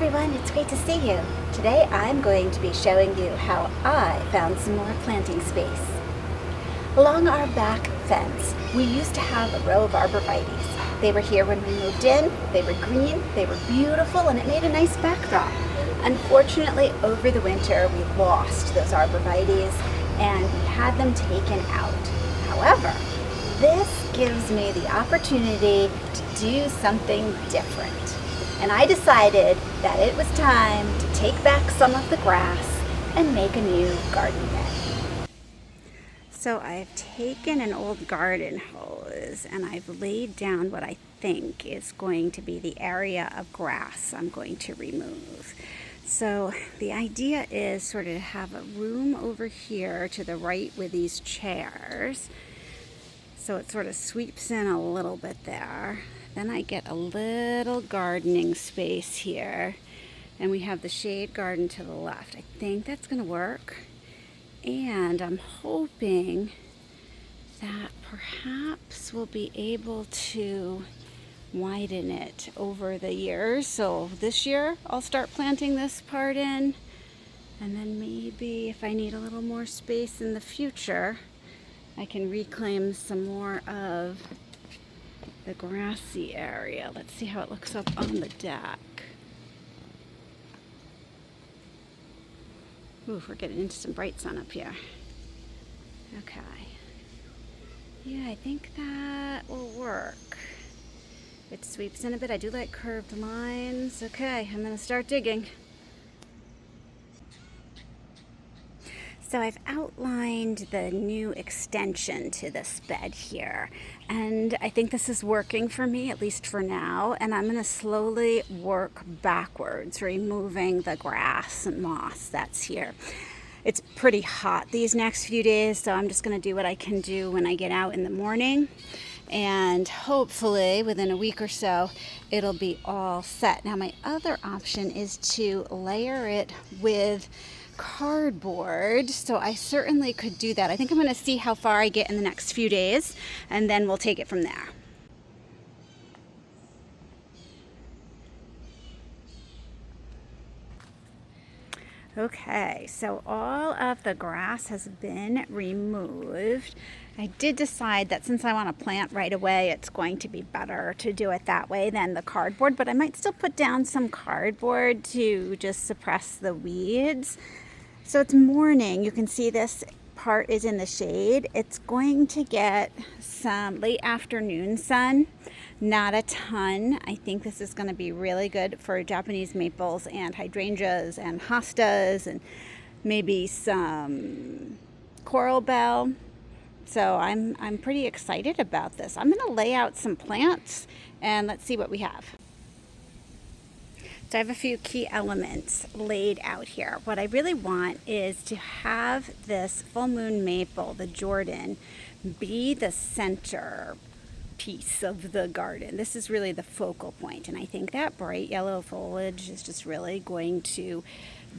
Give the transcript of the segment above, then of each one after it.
everyone, it's great to see you. Today I'm going to be showing you how I found some more planting space. Along our back fence, we used to have a row of arborvites. They were here when we moved in, they were green, they were beautiful, and it made a nice backdrop. Unfortunately, over the winter we lost those arborvites and we had them taken out. However, this gives me the opportunity to do something different. And I decided that it was time to take back some of the grass and make a new garden bed. So I've taken an old garden hose and I've laid down what I think is going to be the area of grass I'm going to remove. So the idea is sort of to have a room over here to the right with these chairs. So it sort of sweeps in a little bit there. Then I get a little gardening space here, and we have the shade garden to the left. I think that's going to work, and I'm hoping that perhaps we'll be able to widen it over the years. So this year I'll start planting this part in, and then maybe if I need a little more space in the future, I can reclaim some more of the grassy area. Let's see how it looks up on the deck. Ooh, we're getting into some bright sun up here. Okay. Yeah, I think that will work. It sweeps in a bit. I do like curved lines. Okay, I'm gonna start digging. So I've outlined the new extension to this bed here, and I think this is working for me, at least for now, and I'm going to slowly work backwards, removing the grass and moss that's here. It's pretty hot these next few days, so I'm just going to do what I can do when I get out in the morning, and hopefully within a week or so it'll be all set. Now my other option is to layer it with cardboard, so I certainly could do that. I think I'm going to see how far I get in the next few days, and then we'll take it from there. Okay, so all of the grass has been removed. I did decide that since I want to plant right away, it's going to be better to do it that way than the cardboard, but I might still put down some cardboard to just suppress the weeds. So it's morning. You can see this part is in the shade. It's going to get some late afternoon sun, not a ton. I think this is going to be really good for Japanese maples and hydrangeas and hostas and maybe some coral bell. So I'm pretty excited about this. I'm going to lay out some plants and let's see what we have. So I have a few key elements laid out here. What I really want is to have this full moon maple, the Jordan, be the center piece of the garden. This is really the focal point, and I think that bright yellow foliage is just really going to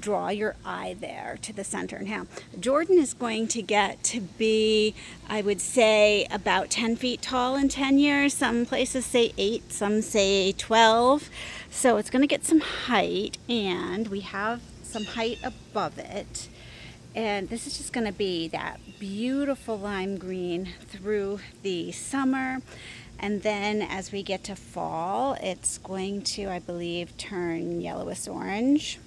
draw your eye there to the center. Now, Jordan is going to get to be, I would say, about 10 feet tall in 10 years. Some places say 8, some say 12. So it's going to get some height, and we have some height above it. And this is just going to be that beautiful lime green through the summer. And then as we get to fall, it's going to, I believe, turn yellowish orange,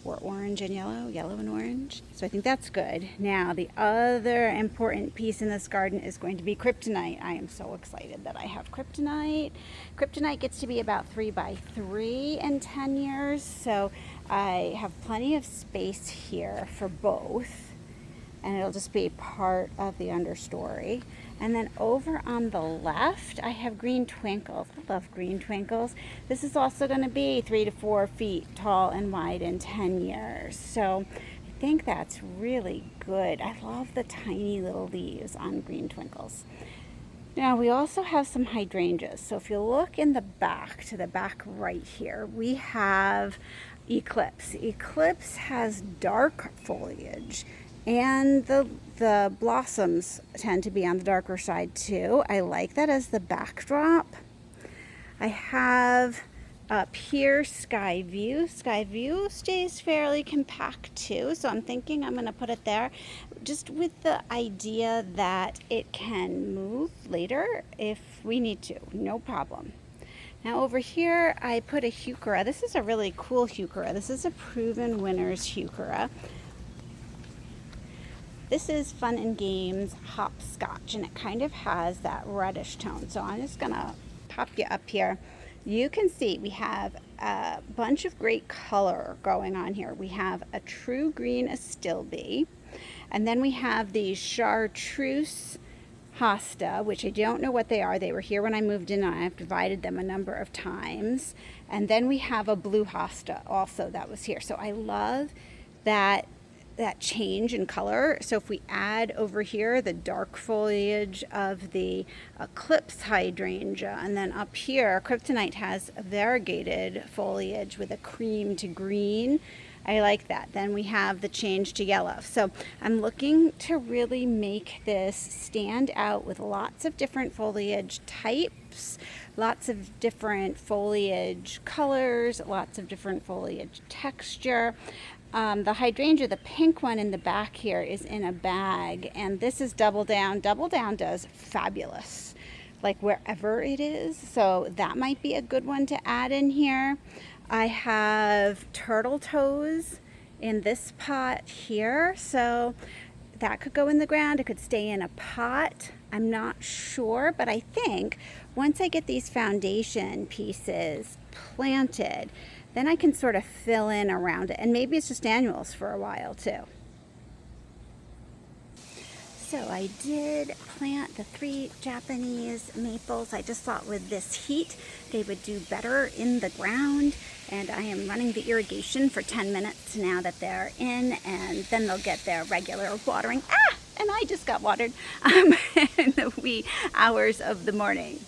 or orange and yellow, yellow and orange. So I think that's good. Now, the other important piece in this garden is going to be kryptonite. I am so excited that I have kryptonite. Kryptonite gets to be about 3 by 3 in 10 years. So I have plenty of space here for both, and it'll just be part of the understory. And then over on the left, I have green twinkles. I love green twinkles. This is also going to be 3 to 4 feet tall and wide in 10 years. So I think that's really good. I love the tiny little leaves on green twinkles. Now we also have some hydrangeas. So if you look in the back, to the back right here, we have Eclipse. Eclipse has dark foliage, and the blossoms tend to be on the darker side too. I like that as the backdrop. I have Up here, Sky View. Sky View stays fairly compact too, so I'm thinking I'm going to put it there just with the idea that it can move later if we need to, no problem. Now over here I put a heuchera. This is a really cool heuchera. This is a Proven Winners heuchera. This is Fun and Games Hopscotch, and it kind of has that reddish tone. So I'm just gonna pop you up here. You can see we have a bunch of great color going on here. We have a true green astilbe, and then we have these chartreuse hosta, which I don't know what they are. They were here when I moved in, and I've divided them a number of times. And then we have a blue hosta also that was here. So I love that change in color. So if we add over here the dark foliage of the eclipse hydrangea, and then up here kryptonite has a variegated foliage with a cream to green, I like that. Then we have the change to yellow. So I'm looking to really make this stand out with lots of different foliage types, lots of different foliage colors, lots of different foliage texture. The hydrangea, the pink one in the back here, is in a bag, and this is Double Down. Double Down does fabulous, like wherever it is, so that might be a good one to add in here. I have turtle toes in this pot here, so that could go in the ground. It could stay in a pot. I'm not sure, but I think once I get these foundation pieces planted, then I can sort of fill in around it, and maybe it's just annuals for a while too. So I did plant the 3 Japanese maples. I just thought with this heat they would do better in the ground, and I am running the irrigation for 10 minutes now that they're in, and then they'll get their regular watering. And I just got watered in the wee hours of the morning.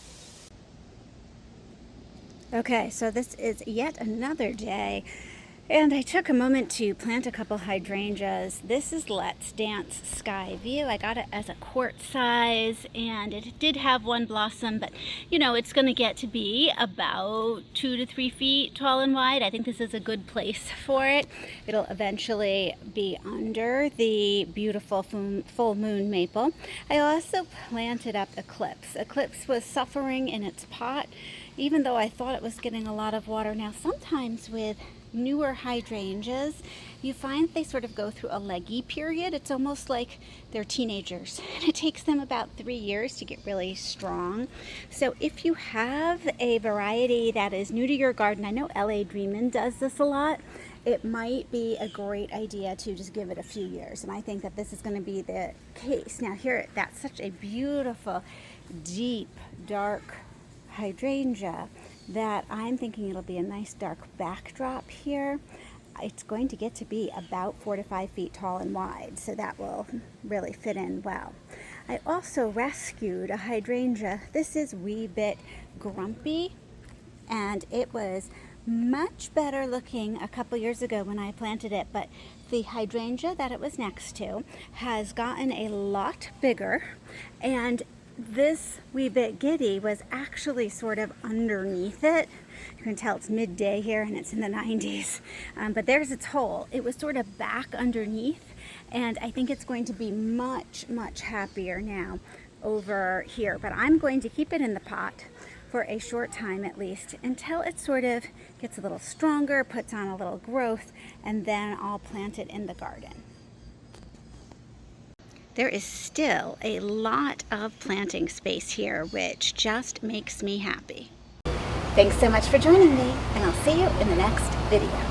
Okay, so this is yet another day, and I took a moment to plant a couple hydrangeas. This is Let's Dance Sky View. I got it as a quart size, and it did have one blossom, but you know, it's going to get to be about 2 to 3 feet tall and wide. I think this is a good place for it. It'll eventually be under the beautiful full moon maple. I also planted up Eclipse. Eclipse was suffering in its pot, even though I thought it was getting a lot of water. Now sometimes with newer hydrangeas, you find they sort of go through a leggy period. It's almost like they're teenagers, and it takes them about 3 years to get really strong. So if you have a variety that is new to your garden, I know LA Dreamin' does this a lot, it might be a great idea to just give it a few years, and I think that this is going to be the case. Now here, that's such a beautiful, deep, dark hydrangea that I'm thinking it'll be a nice dark backdrop here. It's going to get to be about 4 to 5 feet tall and wide, so that will really fit in well. I also rescued a hydrangea. This is Wee Bit Grumpy, and it was much better looking a couple years ago when I planted it, but the hydrangea that it was next to has gotten a lot bigger, and this Wee Bit Giddy was actually sort of underneath it. You can tell it's midday here and it's in the 90s, but there's its hole. It was sort of back underneath, and I think it's going to be much, much happier now over here. But I'm going to keep it in the pot for a short time at least, until it sort of gets a little stronger, puts on a little growth, and then I'll plant it in the garden. There is still a lot of planting space here, which just makes me happy. Thanks so much for joining me, and I'll see you in the next video.